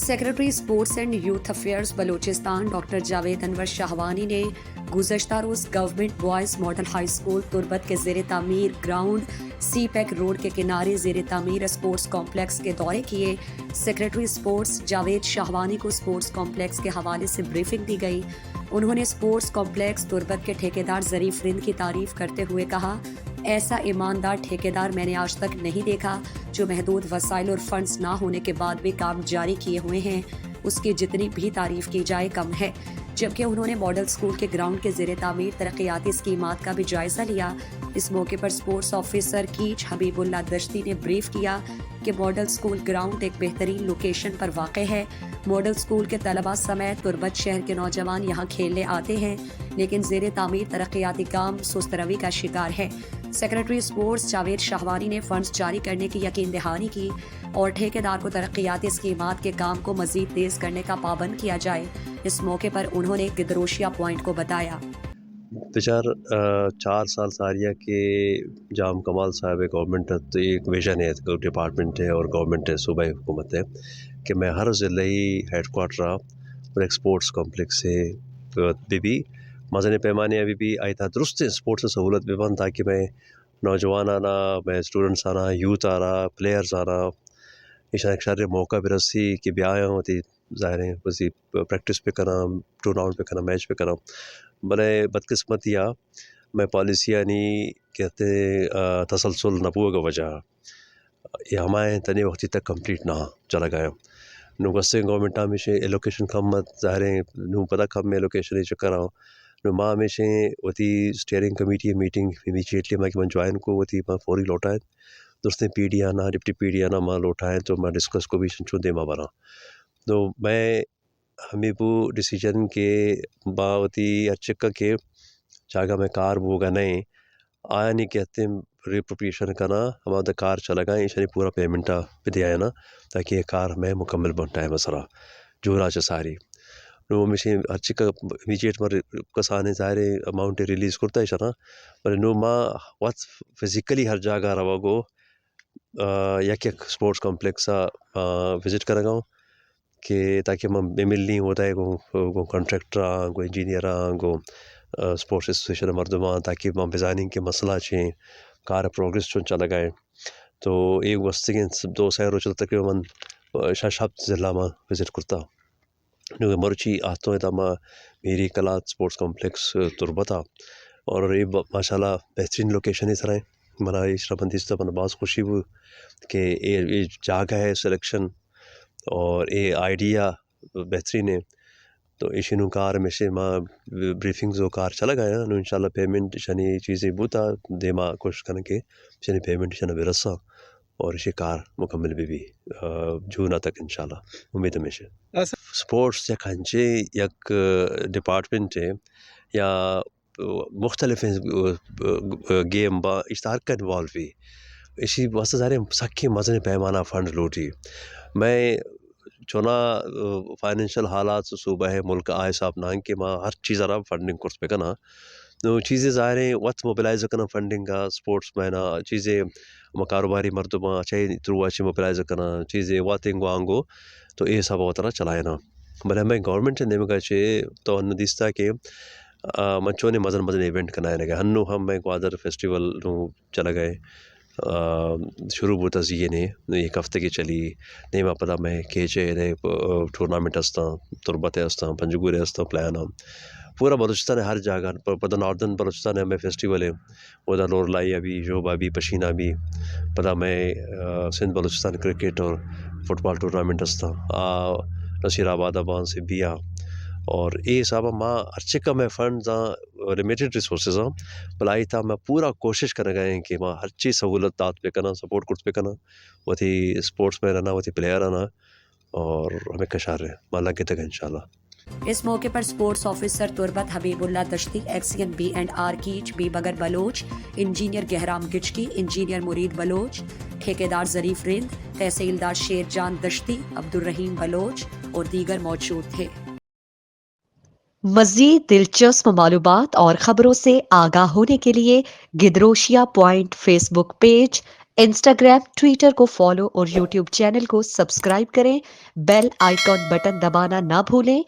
Secretary sports and youth affairs Balochistan doctor Javed Anwar Shahwani ने गुज़श्ता रोज़ government boys model high school Turbat के ज़ेर तामीर ग्राउंड सी पैक रोड के किनारे ज़ेर तामीर स्पोर्ट्स कॉम्प्लेक्स के दौरे किए। सेक्रेटरी स्पोर्ट्स जावेद शाहवानी को स्पोर्ट्स कॉम्प्लेक्स के हवाले से ब्रीफिंग दी गई। उन्होंने स्पोर्ट्स कॉम्प्लेक्स तुर्बत के ठेकेदार ज़रीफ रिंद की तारीफ करते हुए कहा, ऐसा ईमानदार ठेकेदार मैंने आज तक नहीं देखा जो महदूद वसाइल और फंड्स ना होने के बाद भी काम जारी किए हुए हैं। उसकी जितनी भी तारीफ की जाए कम है। जबकि उन्होंने मॉडल स्कूल के ग्राउंड के ज़ेरे तामीर तरक्याती स्कीमात का भी जायजा लिया। इस मौके पर स्पोर्ट्स ऑफिसर कीच हबीबुल्ला दश्ती ने ब्रीफ किया कि मॉडल स्कूल ग्राउंड एक बेहतरीन लोकेशन पर वाक़ है। मॉडल स्कूल के तलबा समेत तुर्बत शहर के नौजवान यहाँ खेलने आते हैं, लेकिन ज़ेरे तामीर तरक्याती काम सुस्त रवी का शिकार है। सेक्रेटरी स्पोर्ट्स जावेद शाहवानी ने फंड्स जारी करने की यकीन दहानी की और ठेकेदार को तरक्याती स्कीमात के काम को मजीद तेज करने का पाबंद किया जाए। इस मौके पर उन्होंने गिदरोशिया पॉइंट को बताया। बेचार 4 साल सारिया के जाम कमाल साहब है गवर्नमेंट तो एक विजन है, डिपार्टमेंट है और गवर्नमेंट है, सूबाई हुकूमत है कि मैं हर ज़िले हेड क्वार्टर और एक स्पोर्ट्स कॉम्प्लेक्स है भी मज़न पैमाने अभी भी आई था दुरुस्त स्पोर्ट्स सहूलत भी बन, ताकि मैं नौजवान आना, मैं स्टूडेंट्स आना, यूथ आ रहा, प्लेयर्स आ रहा, इशारे मौका भी रसी कि ब्याह होती ज़ाहिर है बसी प्रैक्टिस पे करा, टूर्नामेंट पे करा, मैच पे करा। भले बदकिस्मत या मैं पॉलिसियाँ नहीं कहते तसलसल नबूआ का वजह ये हमारे तने वक्ती तक कंप्लीट ना चला गया। नु वैसे गवर्नमेंट हमेशा एलोकेशन कम मत ज़ाहिर है नु पता कम में एलोकेशन चक्कर आओ नु माँ हमेशा वती स्टीयरिंग कमेटी मीटिंग इमीडिएटली मैं कि ज्वाइन को वती माँ फौरी लौटाए दोस्तें पी डी आना डिप्टी पी डी आना माँ लौटाएँ तो मैं डिस्कस को भी संचो दे माँ बना तो मैं हमें वो डिसीजन के बावती अच्छे के चागा में कार बोगा नहीं आया नहीं कहते रिप्रोप्रिएशन करना हमारा कार चला गया इशानी पूरा पेमेंट पे दिया ना ताकि ये कार में मुकम्मल बनता है मसला जो राज सारी नो मिशन अच्छी का इमीडिएट मर कसाने ज़ाहिर अमाउंट रिलीज़ करता है शना पर नो माँ वत फिज़िकली हर जगह रवा गो एक स्पोर्ट्स कॉम्प्लेक्स विज़िट करेगा कि ताकि मैं मिल नहीं होता है गो कॉन्ट्रैक्टर गो इंजीनियर गो स्पोर्ट्स एसोसिएशन मर्दमा ताकि मैं डिज़ाइनिंग के मसला छे कार प्रोग्रेस चुन चला गए तो एक वस्ती के 2 शहरों चल तकरीबन शाशाब ज़िला में विज़िट करता मरुची आता है तमा मेरी कला स्पोर्ट्स कॉम्प्लेक्स तुर्बता और ये माशाल्लाह बेहतरीन लोकेशन इस तरह मना इशराबंदी से बना बास खुशी हुई कि ये जगह है सिलेक्शन और ये आइडिया बेहतरीन है तो इशनु कार में से माँ ब्रीफिंग जो कार चला गया ना इंशाल्लाह पेमेंट शनि चीज़ें बुता दे माँ कोशिश करने के शनि पेमेंट शनि विरसा और इसे कार मुकम्मल भी जून तक इंशाल्लाह उम्मीद में से स्पोर्ट्स या खंचे एक डिपार्टमेंट है या मुख्तलिफ गेम बा इश्तार का इन्वॉल्व हुई इसी वास्ते सारे सखी मज़े पैमाना फंड लूटी मैं चुना फाइनेंशियल हालात सूबा है मुल्क आए साहब नांग के माँ हर चीज़ आरा फंडिंग कोर्स पे करना तो चीज़ें ज़ाहिर हैं वक्त मोबिलाइज करना फंडिंग का स्पोर्ट्स में ना चीज़ें कारोबारी मर्दमा अच्छे थ्रू अच्छे मोबिलाइज करना चीज़ें वातिंग वांगो तो ये सब तरह चलाए ना भले हमें गवर्नमेंट ने में चे तो दिसता कि मच्छों ने मज़न मज़न इवेंट करना लगे हन्नू हम एक वादर फेस्टिवल चला गए शुरू होता ये ने एक हफ्ते की चली नहीं मैं पता मैं केचे ने टूर्नामेंट हस्ता तुर्बत हस्ता पंजगुरे हस्ता प्लान पूरा बलूचिस्तान हर जगह पर पता नॉर्दर्न बलूचिस्तान में फेस्टिवल है उधर लोरलाई अभी जोबा भी पशीना भी पता मैं सिंध बलूचिस्तान क्रिकेट और फुटबॉल टूर्नामेंट हस्ता नसीराबाद अबान से बिया और ये सब माँ अच्छे का मैं फंड लिमिटेड रिसोर्सेज भलाई था मैं पूरा कोशिश कर गए कि माँ हर चीज़ सहूलत दात पे करना सपोर्ट कुछ पे करना वो थी स्पोर्ट्स में रहना वो थी प्लेयर रहना और हमें कशार है माँ लगे तक इंशाल्लाह। इस मौके पर sports officer Turbat Habibullah Dashti, XEN B&R कीच, बी बगर बलोच, इंजीनियर गहराम गिचकी, इंजीनियर मुरीद बलोच, ठेकेदार ज़रीफ रिंद, तहसीलदार शेरजान दश्ती, अब्दुल रहीम बलोच और दीगर मौजूद थे। مزید دلچسپ معلومات اور خبروں سے آگاہ ہونے کے لیے Gedrosia Point Facebook page, Instagram, Twitter کو فالو اور یوٹیوب چینل کو سبسکرائب کریں۔ بیل آئیکن بٹن دبانا نہ بھولیں